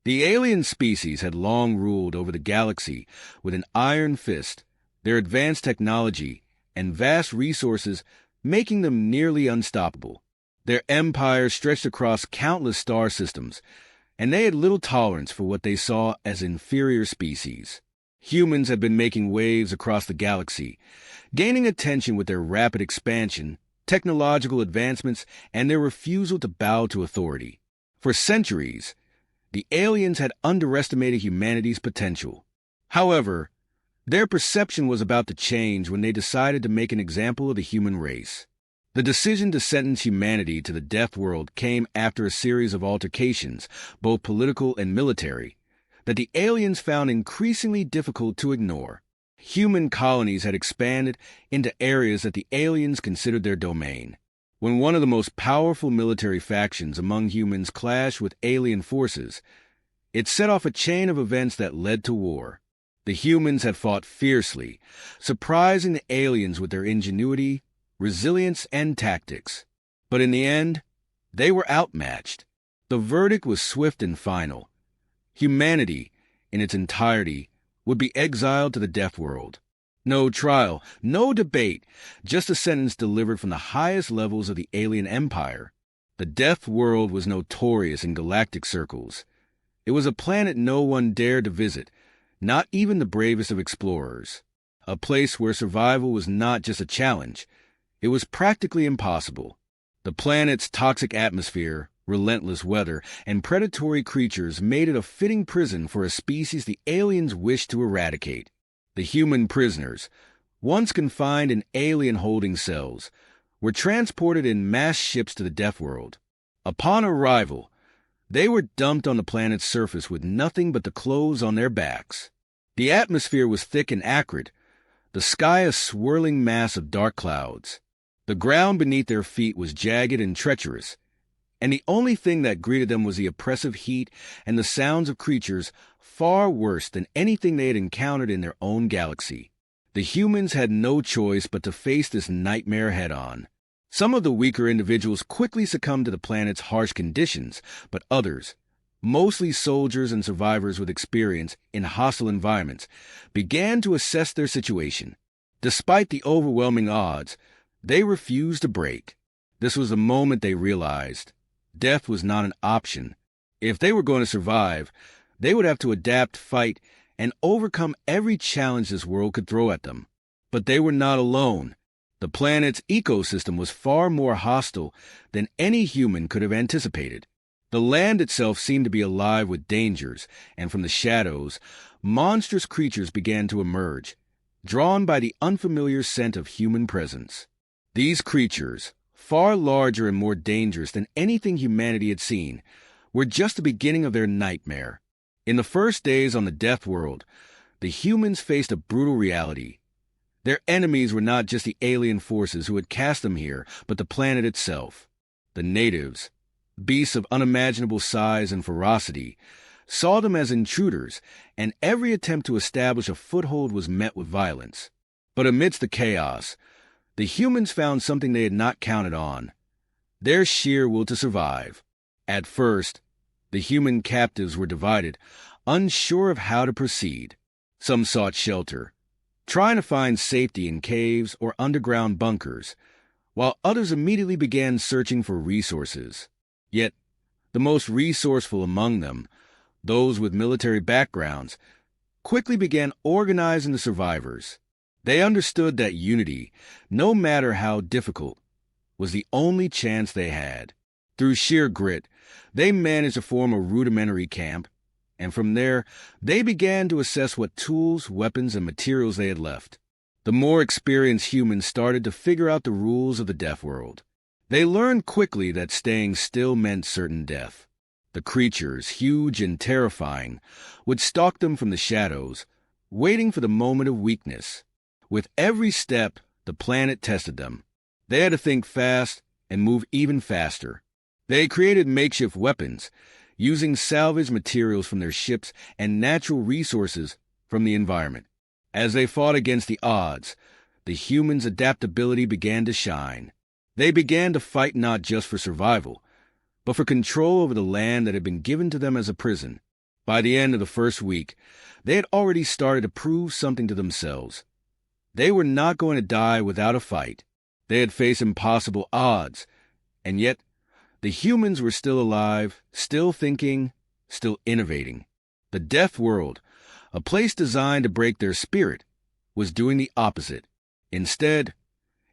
The alien species had long ruled over the galaxy with an iron fist, their advanced technology and vast resources making them nearly unstoppable. Their empire stretched across countless star systems, and they had little tolerance for what they saw as inferior species. Humans had been making waves across the galaxy, gaining attention with their rapid expansion, technological advancements, and their refusal to bow to authority. For centuries, the aliens had underestimated humanity's potential. However, their perception was about to change when they decided to make an example of the human race. The decision to sentence humanity to the Deathworld came after a series of altercations, both political and military, that the aliens found increasingly difficult to ignore. Human colonies had expanded into areas that the aliens considered their domain. When one of the most powerful military factions among humans clashed with alien forces, it set off a chain of events that led to war. The humans had fought fiercely, surprising the aliens with their ingenuity, resilience, and tactics. But in the end, they were outmatched. The verdict was swift and final. Humanity, in its entirety, would be exiled to the Deathworld. No trial, no debate, just a sentence delivered from the highest levels of the alien empire. The Deathworld was notorious in galactic circles. It was a planet no one dared to visit, not even the bravest of explorers. A place where survival was not just a challenge, it was practically impossible. The planet's toxic atmosphere, relentless weather, and predatory creatures made it a fitting prison for a species the aliens wished to eradicate. The human prisoners, once confined in alien holding cells, were transported in mass ships to the Deathworld. Upon arrival, they were dumped on the planet's surface with nothing but the clothes on their backs. The atmosphere was thick and acrid, the sky a swirling mass of dark clouds. The ground beneath their feet was jagged and treacherous, and the only thing that greeted them was the oppressive heat and the sounds of creatures far worse than anything they had encountered in their own galaxy. The humans had no choice but to face this nightmare head-on. Some of the weaker individuals quickly succumbed to the planet's harsh conditions, but others, mostly soldiers and survivors with experience in hostile environments, began to assess their situation. Despite the overwhelming odds, they refused to break. This was the moment they realized death was not an option. If they were going to survive, they would have to adapt, fight, and overcome every challenge this world could throw at them. But they were not alone. The planet's ecosystem was far more hostile than any human could have anticipated. The land itself seemed to be alive with dangers, and from the shadows, monstrous creatures began to emerge, drawn by the unfamiliar scent of human presence. These creatures, far larger and more dangerous than anything humanity had seen, were just the beginning of their nightmare. In the first days on the Deathworld, the humans faced a brutal reality. Their enemies were not just the alien forces who had cast them here, but the planet itself. The natives, beasts of unimaginable size and ferocity, saw them as intruders, and every attempt to establish a foothold was met with violence. But amidst the chaos, the humans found something they had not counted on: their sheer will to survive. At first, the human captives were divided, unsure of how to proceed. Some sought shelter, trying to find safety in caves or underground bunkers, while others immediately began searching for resources. Yet, the most resourceful among them, those with military backgrounds, quickly began organizing the survivors. They understood that unity, no matter how difficult, was the only chance they had. Through sheer grit, they managed to form a rudimentary camp, and from there, they began to assess what tools, weapons, and materials they had left. The more experienced humans started to figure out the rules of the Deathworld. They learned quickly that staying still meant certain death. The creatures, huge and terrifying, would stalk them from the shadows, waiting for the moment of weakness. With every step, the planet tested them. They had to think fast and move even faster. They created makeshift weapons, using salvaged materials from their ships and natural resources from the environment. As they fought against the odds, the humans' adaptability began to shine. They began to fight not just for survival, but for control over the land that had been given to them as a prison. By the end of the first week, they had already started to prove something to themselves. They were not going to die without a fight. They had faced impossible odds, and yet the humans were still alive, still thinking, still innovating. The Deathworld, a place designed to break their spirit, was doing the opposite. Instead,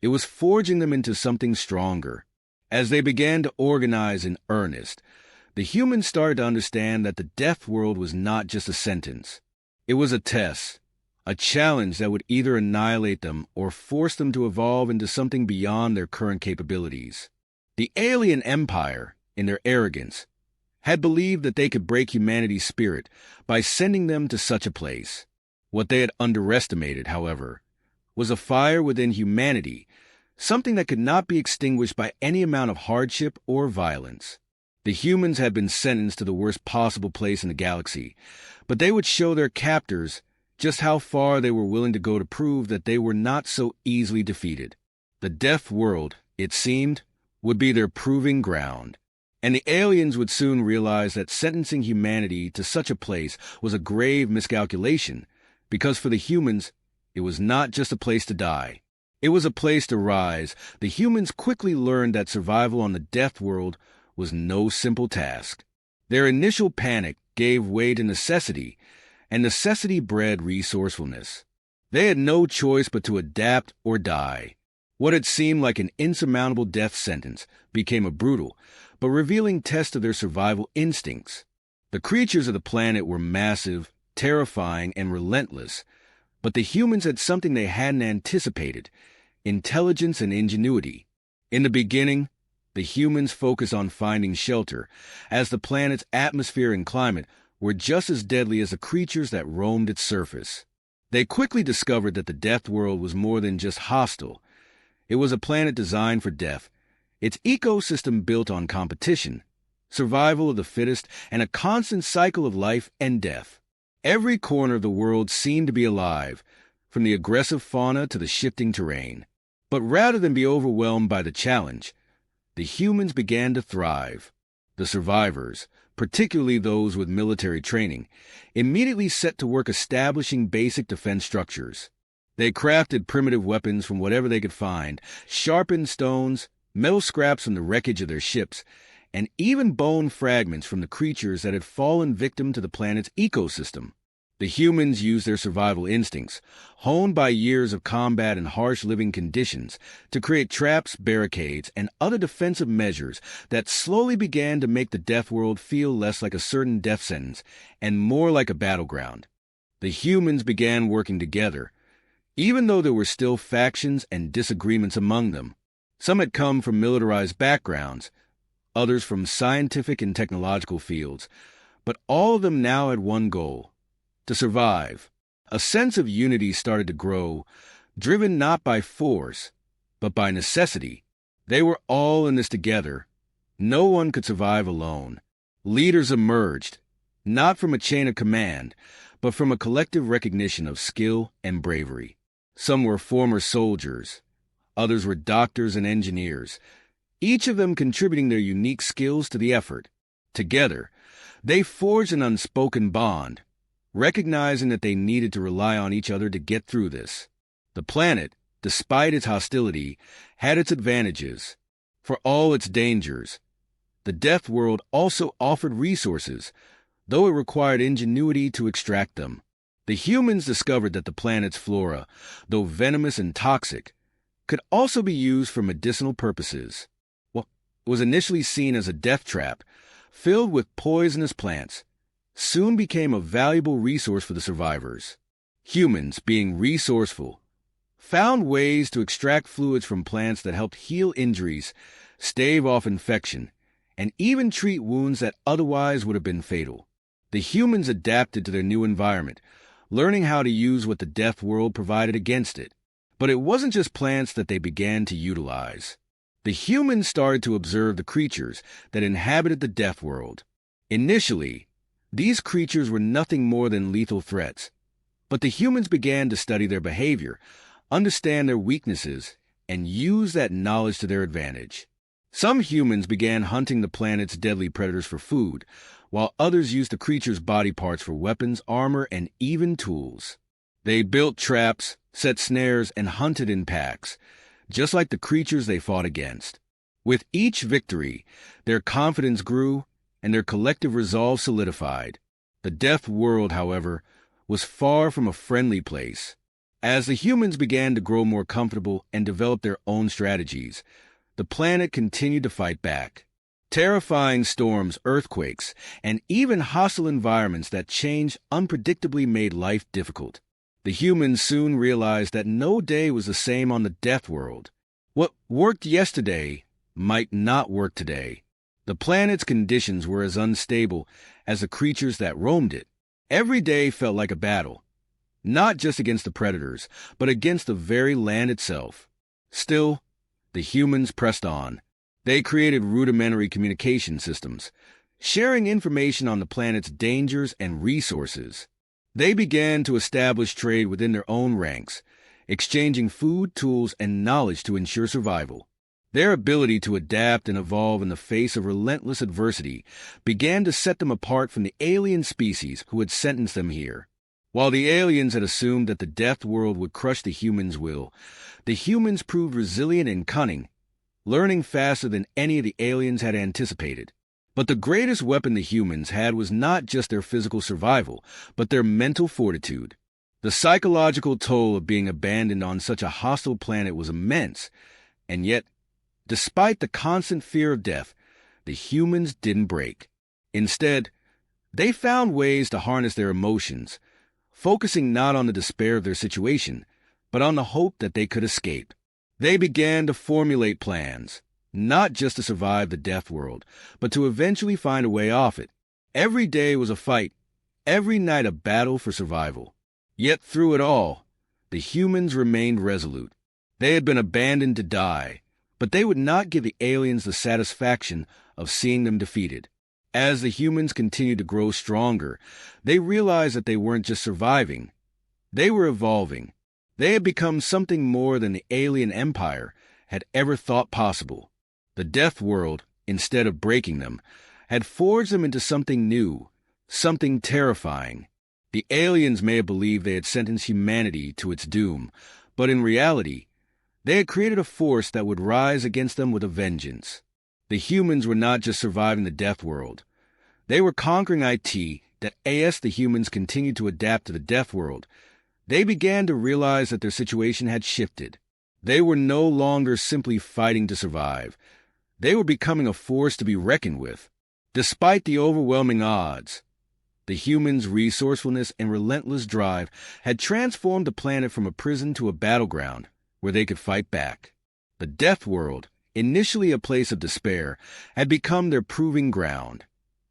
it was forging them into something stronger. As they began to organize in earnest, the humans started to understand that the Deathworld was not just a sentence. It was a test, a challenge that would either annihilate them or force them to evolve into something beyond their current capabilities. The alien empire, in their arrogance, had believed that they could break humanity's spirit by sending them to such a place. What they had underestimated, however, was a fire within humanity, something that could not be extinguished by any amount of hardship or violence. The humans had been sentenced to the worst possible place in the galaxy, but they would show their captors just how far they were willing to go to prove that they were not so easily defeated. The Deathworld, it seemed, would be their proving ground, and the aliens would soon realize that sentencing humanity to such a place was a grave miscalculation, because for the humans, it was not just a place to die. It was a place to rise. The humans quickly learned that survival on the Deathworld was no simple task. Their initial panic gave way to necessity, and necessity bred resourcefulness. They had no choice but to adapt or die. What had seemed like an insurmountable death sentence became a brutal, but revealing test of their survival instincts. The creatures of the planet were massive, terrifying, and relentless, but the humans had something they hadn't anticipated: intelligence and ingenuity. In the beginning, the humans focused on finding shelter, as the planet's atmosphere and climate were just as deadly as the creatures that roamed its surface. They quickly discovered that the Deathworld was more than just hostile. It was a planet designed for death, its ecosystem built on competition, survival of the fittest, and a constant cycle of life and death. Every corner of the world seemed to be alive, from the aggressive fauna to the shifting terrain. But rather than be overwhelmed by the challenge, the humans began to thrive. The survivors, particularly those with military training, immediately set to work establishing basic defense structures. They crafted primitive weapons from whatever they could find, sharpened stones, metal scraps from the wreckage of their ships, and even bone fragments from the creatures that had fallen victim to the planet's ecosystem. The humans used their survival instincts, honed by years of combat and harsh living conditions, to create traps, barricades, and other defensive measures that slowly began to make the Deathworld feel less like a certain death sentence and more like a battleground. The humans began working together, even though there were still factions and disagreements among them. Some had come from militarized backgrounds, others from scientific and technological fields, but all of them now had one goal: to survive. A sense of unity started to grow, driven not by force, but by necessity. They were all in this together. No one could survive alone. Leaders emerged, not from a chain of command, but from a collective recognition of skill and bravery. Some were former soldiers, others were doctors and engineers, each of them contributing their unique skills to the effort. Together, they forged an unspoken bond, recognizing that they needed to rely on each other to get through this. The planet, despite its hostility, had its advantages. For all its dangers, the Deathworld also offered resources, though it required ingenuity to extract them. The humans discovered that the planet's flora, though venomous and toxic, could also be used for medicinal purposes. What was initially seen as a death trap, filled with poisonous plants, soon became a valuable resource for the survivors. Humans, being resourceful, found ways to extract fluids from plants that helped heal injuries, stave off infection, and even treat wounds that otherwise would have been fatal. The humans adapted to their new environment, learning how to use what the Deathworld provided against it. But it wasn't just plants that they began to utilize. The humans started to observe the creatures that inhabited the Deathworld. Initially, these creatures were nothing more than lethal threats, but the humans began to study their behavior, understand their weaknesses, and use that knowledge to their advantage. Some humans began hunting the planet's deadly predators for food, while others used the creatures' body parts for weapons, armor, and even tools. They built traps, set snares, and hunted in packs, just like the creatures they fought against. With each victory, their confidence grew and their collective resolve solidified. The Deathworld, however, was far from a friendly place. As the humans began to grow more comfortable and develop their own strategies, the planet continued to fight back. Terrifying storms, earthquakes, and even hostile environments that changed unpredictably made life difficult. The humans soon realized that no day was the same on the Deathworld. What worked yesterday might not work today. The planet's conditions were as unstable as the creatures that roamed it. Every day felt like a battle, not just against the predators, but against the very land itself. Still, the humans pressed on. They created rudimentary communication systems, sharing information on the planet's dangers and resources. They began to establish trade within their own ranks, exchanging food, tools, and knowledge to ensure survival. Their ability to adapt and evolve in the face of relentless adversity began to set them apart from the alien species who had sentenced them here. While the aliens had assumed that the Deathworld would crush the humans' will, the humans proved resilient and cunning, learning faster than any of the aliens had anticipated. But the greatest weapon the humans had was not just their physical survival, but their mental fortitude. The psychological toll of being abandoned on such a hostile planet was immense, and yet, despite the constant fear of death, the humans didn't break. Instead, they found ways to harness their emotions, focusing not on the despair of their situation, but on the hope that they could escape. They began to formulate plans, not just to survive the Deathworld, but to eventually find a way off it. Every day was a fight, every night a battle for survival. Yet through it all, the humans remained resolute. They had been abandoned to die, but they would not give the aliens the satisfaction of seeing them defeated. As the humans continued to grow stronger, they realized that they weren't just surviving. They were evolving. They had become something more than the alien empire had ever thought possible. The Deathworld, instead of breaking them, had forged them into something new, something terrifying. The aliens may have believed they had sentenced humanity to its doom, but in reality, they had created a force that would rise against them with a vengeance. The humans were not just surviving the Deathworld. They were conquering IT that as the humans continued to adapt to the Deathworld, they began to realize that their situation had shifted. They were no longer simply fighting to survive. They were becoming a force to be reckoned with. Despite the overwhelming odds, the humans' resourcefulness and relentless drive had transformed the planet from a prison to a battleground where they could fight back. The Deathworld, initially a place of despair, had become their proving ground,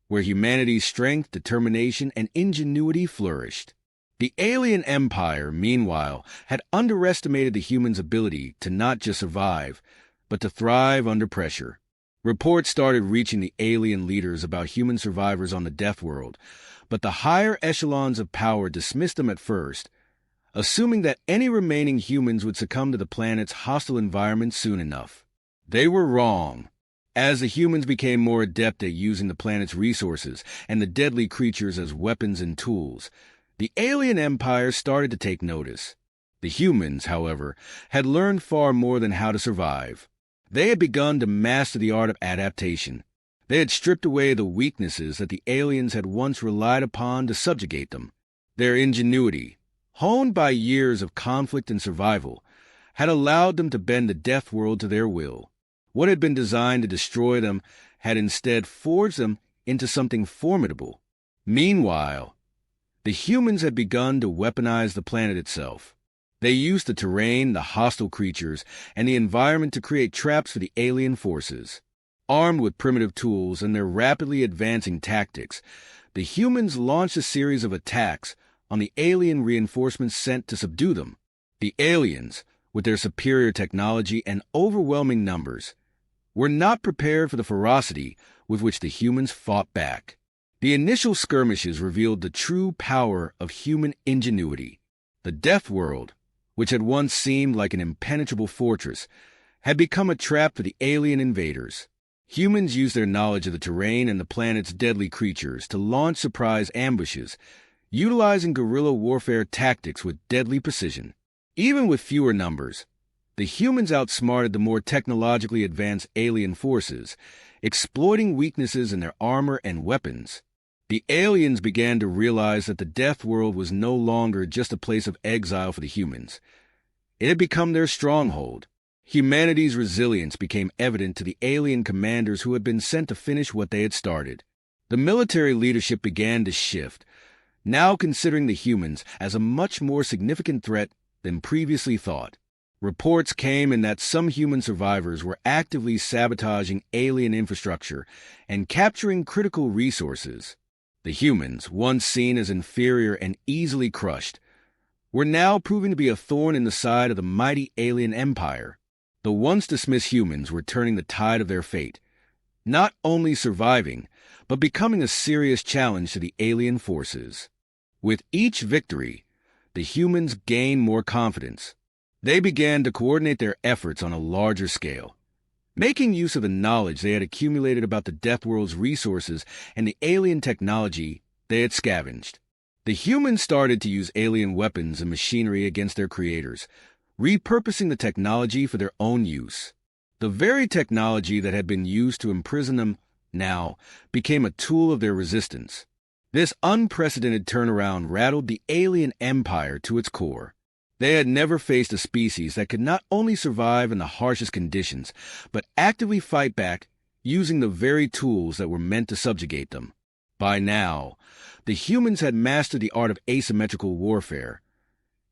where humanity's strength, determination, and ingenuity flourished. The alien empire, meanwhile, had underestimated the humans' ability to not just survive, but to thrive under pressure. Reports started reaching the alien leaders about human survivors on the Deathworld, but the higher echelons of power dismissed them at first, assuming that any remaining humans would succumb to the planet's hostile environment soon enough. They were wrong. As the humans became more adept at using the planet's resources and the deadly creatures as weapons and tools, the alien empire started to take notice. The humans, however, had learned far more than how to survive. They had begun to master the art of adaptation. They had stripped away the weaknesses that the aliens had once relied upon to subjugate them. Their ingenuity, honed by years of conflict and survival, had allowed them to bend the Deathworld to their will. What had been designed to destroy them had instead forged them into something formidable. Meanwhile, the humans had begun to weaponize the planet itself. They used the terrain, the hostile creatures, and the environment to create traps for the alien forces. Armed with primitive tools and their rapidly advancing tactics, the humans launched a series of attacks on the alien reinforcements sent to subdue them. The aliens, with their superior technology and overwhelming numbers, were not prepared for the ferocity with which the humans fought back. The initial skirmishes revealed the true power of human ingenuity. The Deathworld, which had once seemed like an impenetrable fortress, had become a trap for the alien invaders. Humans used their knowledge of the terrain and the planet's deadly creatures to launch surprise ambushes, utilizing guerrilla warfare tactics with deadly precision. Even with fewer numbers, the humans outsmarted the more technologically advanced alien forces, exploiting weaknesses in their armor and weapons. The aliens began to realize that the Deathworld was no longer just a place of exile for the humans. It had become their stronghold. Humanity's resilience became evident to the alien commanders who had been sent to finish what they had started. The military leadership began to shift, now considering the humans as a much more significant threat than previously thought. Reports came in that some human survivors were actively sabotaging alien infrastructure and capturing critical resources. The humans, once seen as inferior and easily crushed, were now proving to be a thorn in the side of the mighty alien empire. The once dismissed humans were turning the tide of their fate, not only surviving, but becoming a serious challenge to the alien forces. With each victory, the humans gained more confidence. They began to coordinate their efforts on a larger scale, making use of the knowledge they had accumulated about the Deathworld's resources and the alien technology they had scavenged. The humans started to use alien weapons and machinery against their creators, repurposing the technology for their own use. The very technology that had been used to imprison them now became a tool of their resistance. This unprecedented turnaround rattled the alien empire to its core. They had never faced a species that could not only survive in the harshest conditions, but actively fight back using the very tools that were meant to subjugate them. By now, the humans had mastered the art of asymmetrical warfare,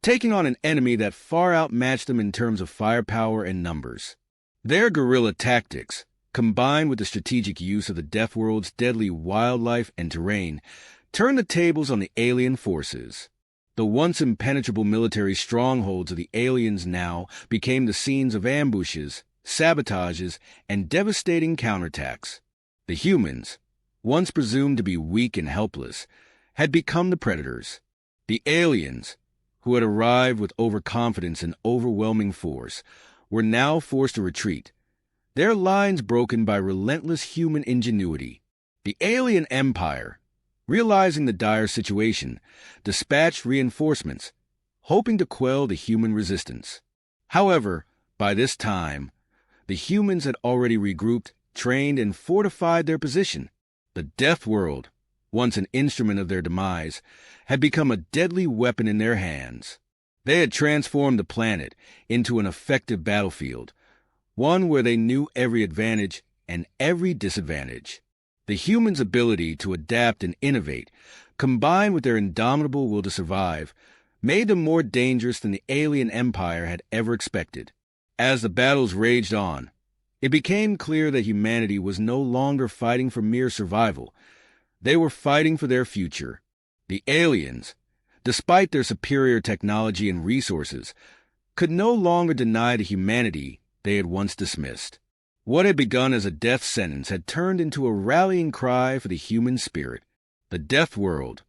taking on an enemy that far outmatched them in terms of firepower and numbers. Their guerrilla tactics, combined with the strategic use of the Deathworld's deadly wildlife and terrain, turned the tables on the alien forces. The once impenetrable military strongholds of the aliens now became the scenes of ambushes, sabotages, and devastating counterattacks. The humans, once presumed to be weak and helpless, had become the predators. The aliens, who had arrived with overconfidence and overwhelming force, were now forced to retreat, their lines broken by relentless human ingenuity. The alien empire, realizing the dire situation, dispatched reinforcements, hoping to quell the human resistance. However, by this time, the humans had already regrouped, trained, and fortified their position. The Deathworld, once an instrument of their demise, had become a deadly weapon in their hands. They had transformed the planet into an effective battlefield, one where they knew every advantage and every disadvantage. The humans' ability to adapt and innovate, combined with their indomitable will to survive, made them more dangerous than the alien empire had ever expected. As the battles raged on, it became clear that humanity was no longer fighting for mere survival. They were fighting for their future. The aliens, despite their superior technology and resources, could no longer deny the humanity they had once dismissed. What had begun as a death sentence had turned into a rallying cry for the human spirit. The Deathworld,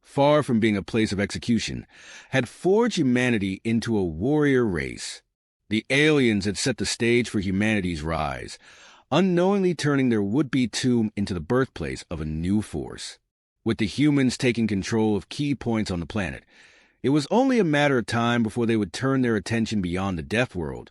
far from being a place of execution, had forged humanity into a warrior race. The aliens had set the stage for humanity's rise, unknowingly turning their would-be tomb into the birthplace of a new force. With the humans taking control of key points on the planet, it was only a matter of time before they would turn their attention beyond the Deathworld,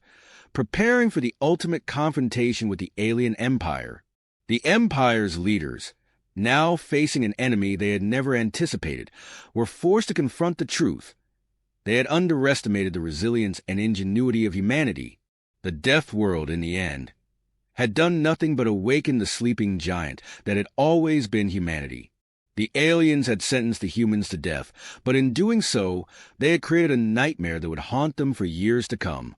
preparing for the ultimate confrontation with the alien empire. The empire's leaders, now facing an enemy they had never anticipated, were forced to confront the truth. They had underestimated the resilience and ingenuity of humanity. The Deathworld, in the end, had done nothing but awaken the sleeping giant that had always been humanity. The aliens had sentenced the humans to death, but in doing so, they had created a nightmare that would haunt them for years to come.